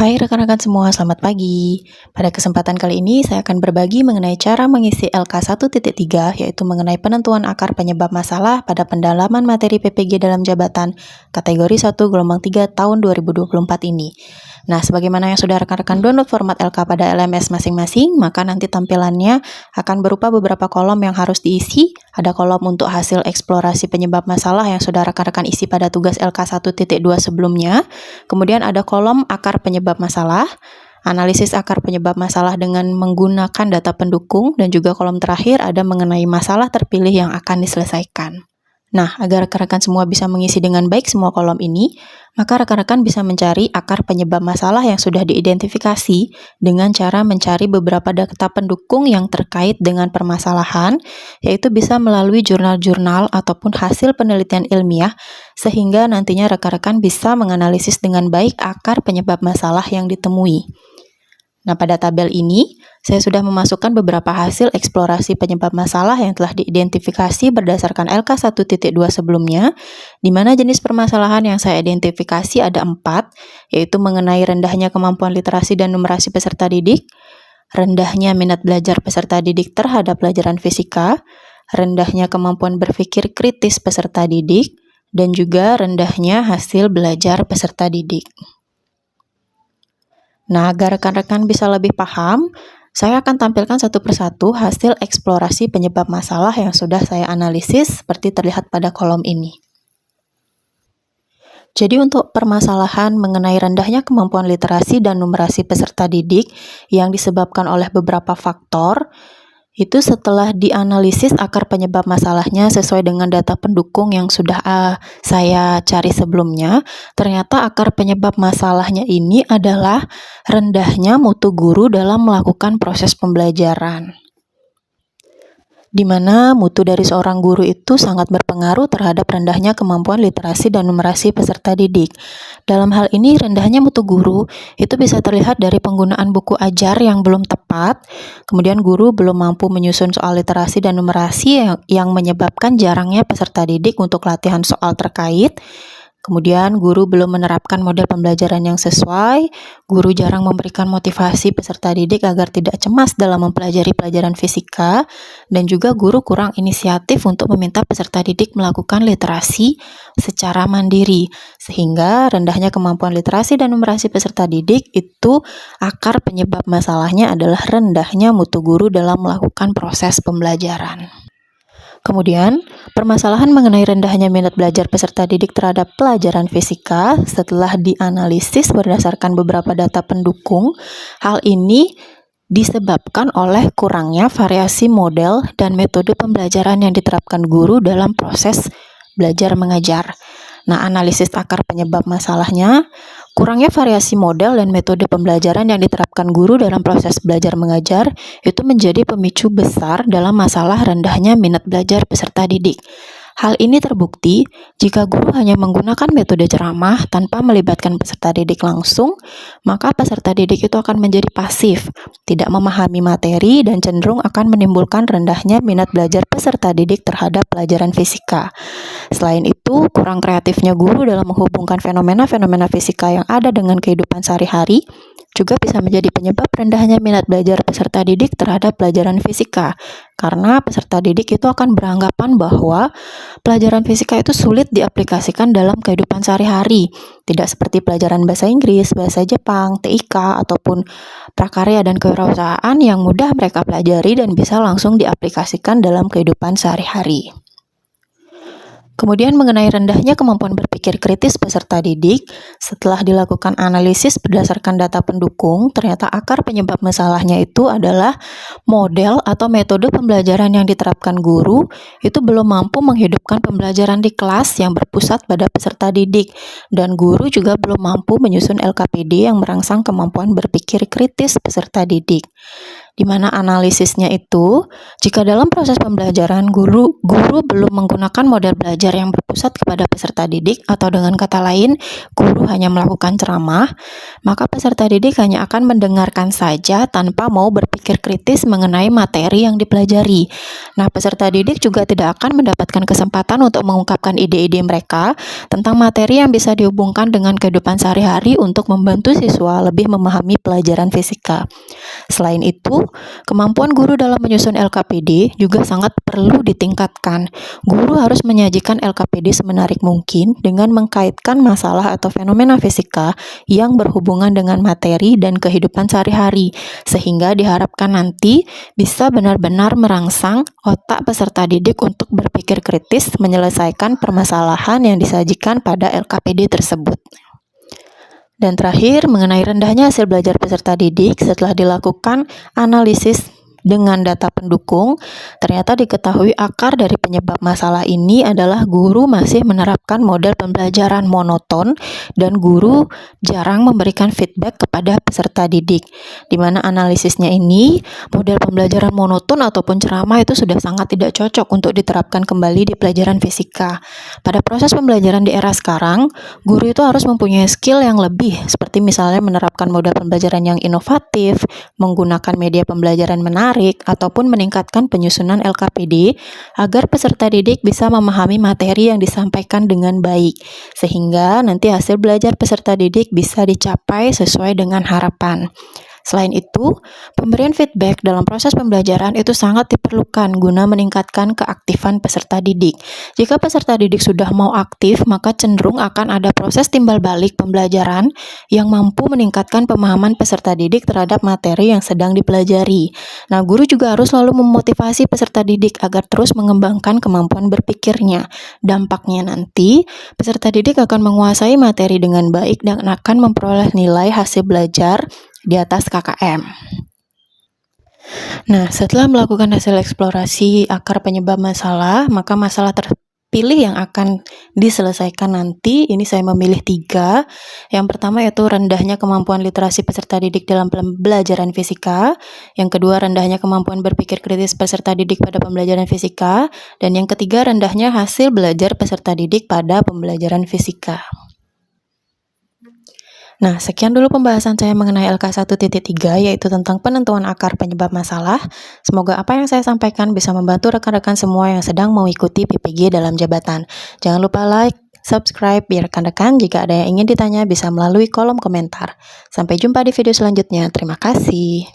Hai rekan-rekan semua, selamat pagi. Pada kesempatan kali ini saya akan berbagi mengenai cara mengisi LK 1.3, yaitu mengenai penentuan akar penyebab masalah pada pendalaman materi PPG dalam jabatan kategori 1 gelombang 3 tahun 2024 ini. Nah, sebagaimana yang sudah rekan-rekan download format LK pada LMS masing-masing, maka nanti tampilannya akan berupa beberapa kolom yang harus diisi. Ada kolom untuk hasil eksplorasi penyebab masalah yang sudah rekan-rekan isi pada tugas LK 1.2 sebelumnya. Kemudian ada kolom akar penyebab masalah, analisis akar penyebab masalah dengan menggunakan data pendukung, dan juga kolom terakhir ada mengenai masalah terpilih yang akan diselesaikan. Nah, agar rekan-rekan semua bisa mengisi dengan baik semua kolom ini, maka rekan-rekan bisa mencari akar penyebab masalah yang sudah diidentifikasi dengan cara mencari beberapa data pendukung yang terkait dengan permasalahan, yaitu bisa melalui jurnal-jurnal ataupun hasil penelitian ilmiah, sehingga nantinya rekan-rekan bisa menganalisis dengan baik akar penyebab masalah yang ditemui. Nah, pada tabel ini, saya sudah memasukkan beberapa hasil eksplorasi penyebab masalah yang telah diidentifikasi berdasarkan LK 1.2 sebelumnya, di mana jenis permasalahan yang saya identifikasi ada 4, yaitu mengenai rendahnya kemampuan literasi dan numerasi peserta didik, rendahnya minat belajar peserta didik terhadap pelajaran fisika, rendahnya kemampuan berpikir kritis peserta didik, dan juga rendahnya hasil belajar peserta didik. Nah, agar rekan-rekan bisa lebih paham, saya akan tampilkan satu persatu hasil eksplorasi penyebab masalah yang sudah saya analisis seperti terlihat pada kolom ini. Jadi untuk permasalahan mengenai rendahnya kemampuan literasi dan numerasi peserta didik yang disebabkan oleh beberapa faktor, itu setelah dianalisis akar penyebab masalahnya sesuai dengan data pendukung yang sudah saya cari sebelumnya, ternyata akar penyebab masalahnya ini adalah rendahnya mutu guru dalam melakukan proses pembelajaran, di mana mutu dari seorang guru itu sangat berpengaruh terhadap rendahnya kemampuan literasi dan numerasi peserta didik. Dalam hal ini, rendahnya mutu guru itu bisa terlihat dari penggunaan buku ajar yang belum tepat, kemudian guru belum mampu menyusun soal literasi dan numerasi yang menyebabkan jarangnya peserta didik untuk latihan soal terkait. Kemudian guru belum menerapkan model pembelajaran yang sesuai, guru jarang memberikan motivasi peserta didik agar tidak cemas dalam mempelajari pelajaran fisika, dan juga guru kurang inisiatif untuk meminta peserta didik melakukan literasi secara mandiri, sehingga rendahnya kemampuan literasi dan numerasi peserta didik itu akar penyebab masalahnya adalah rendahnya mutu guru dalam melakukan proses pembelajaran. Kemudian, permasalahan mengenai rendahnya minat belajar peserta didik terhadap pelajaran fisika setelah dianalisis berdasarkan beberapa data pendukung, hal ini disebabkan oleh kurangnya variasi model dan metode pembelajaran yang diterapkan guru dalam proses belajar mengajar. Nah, analisis akar penyebab masalahnya, kurangnya variasi model dan metode pembelajaran yang diterapkan guru dalam proses belajar mengajar itu menjadi pemicu besar dalam masalah rendahnya minat belajar peserta didik. Hal ini terbukti jika guru hanya menggunakan metode ceramah tanpa melibatkan peserta didik langsung, maka peserta didik itu akan menjadi pasif, tidak memahami materi, dan cenderung akan menimbulkan rendahnya minat belajar peserta didik terhadap pelajaran fisika. Selain itu, kurang kreatifnya guru dalam menghubungkan fenomena-fenomena fisika yang ada dengan kehidupan sehari-hari juga bisa menjadi penyebab rendahnya minat belajar peserta didik terhadap pelajaran fisika, karena peserta didik itu akan beranggapan bahwa pelajaran fisika itu sulit diaplikasikan dalam kehidupan sehari-hari, tidak seperti pelajaran bahasa Inggris, bahasa Jepang, TIK, ataupun prakarya dan kewirausahaan yang mudah mereka pelajari dan bisa langsung diaplikasikan dalam kehidupan sehari-hari. Kemudian mengenai rendahnya kemampuan berpikir kritis peserta didik, setelah dilakukan analisis berdasarkan data pendukung, ternyata akar penyebab masalahnya itu adalah model atau metode pembelajaran yang diterapkan guru itu belum mampu menghidupkan pembelajaran di kelas yang berpusat pada peserta didik, dan guru juga belum mampu menyusun LKPD yang merangsang kemampuan berpikir kritis peserta didik. di mana analisisnya itu, jika dalam proses pembelajaran guru belum menggunakan model belajar yang berpusat kepada peserta didik, atau dengan kata lain, guru hanya melakukan ceramah, maka peserta didik hanya akan mendengarkan saja tanpa mau berpikir kritis mengenai materi yang dipelajari. Nah, peserta didik juga tidak akan mendapatkan kesempatan untuk mengungkapkan ide-ide mereka tentang materi yang bisa dihubungkan dengan kehidupan sehari-hari untuk membantu siswa lebih memahami pelajaran fisika. Selain itu, kemampuan guru dalam menyusun LKPD juga sangat perlu ditingkatkan. Guru harus menyajikan LKPD semenarik mungkin dengan mengkaitkan masalah atau fenomena fisika yang berhubungan dengan materi dan kehidupan sehari-hari, sehingga diharapkan nanti bisa benar-benar merangsang otak peserta didik untuk berpikir kritis menyelesaikan permasalahan yang disajikan pada LKPD tersebut. Dan terakhir, mengenai rendahnya hasil belajar peserta didik setelah dilakukan analisis dengan data pendukung, ternyata diketahui akar dari penyebab masalah ini adalah guru masih menerapkan model pembelajaran monoton dan guru jarang memberikan feedback kepada peserta didik. Di mana analisisnya ini, model pembelajaran monoton ataupun ceramah itu sudah sangat tidak cocok untuk diterapkan kembali di pelajaran fisika. Pada proses pembelajaran di era sekarang, guru itu harus mempunyai skill yang lebih, seperti misalnya menerapkan model pembelajaran yang inovatif, menggunakan media pembelajaran menarik, ataupun meningkatkan penyusunan LKPD agar peserta didik bisa memahami materi yang disampaikan dengan baik, sehingga nanti hasil belajar peserta didik bisa dicapai sesuai dengan harapan. Selain itu, pemberian feedback dalam proses pembelajaran itu sangat diperlukan guna meningkatkan keaktifan peserta didik. Jika peserta didik sudah mau aktif, maka cenderung akan ada proses timbal balik pembelajaran yang mampu meningkatkan pemahaman peserta didik terhadap materi yang sedang dipelajari. Nah, guru juga harus selalu memotivasi peserta didik agar terus mengembangkan kemampuan berpikirnya. Dampaknya nanti, peserta didik akan menguasai materi dengan baik dan akan memperoleh nilai hasil belajar di atas KKM. Nah, setelah melakukan hasil eksplorasi akar penyebab masalah, maka masalah terpilih yang akan diselesaikan nanti, ini saya memilih 3. Yang pertama yaitu rendahnya kemampuan literasi peserta didik dalam pembelajaran fisika. Yang kedua, rendahnya kemampuan berpikir kritis peserta didik pada pembelajaran fisika. Dan yang ketiga, rendahnya hasil belajar peserta didik pada pembelajaran fisika. Nah, sekian dulu pembahasan saya mengenai LK1.3, yaitu tentang penentuan akar penyebab masalah. Semoga apa yang saya sampaikan bisa membantu rekan-rekan semua yang sedang mengikuti PPG dalam jabatan. Jangan lupa like, subscribe, biar rekan-rekan jika ada yang ingin ditanya bisa melalui kolom komentar. Sampai jumpa di video selanjutnya. Terima kasih.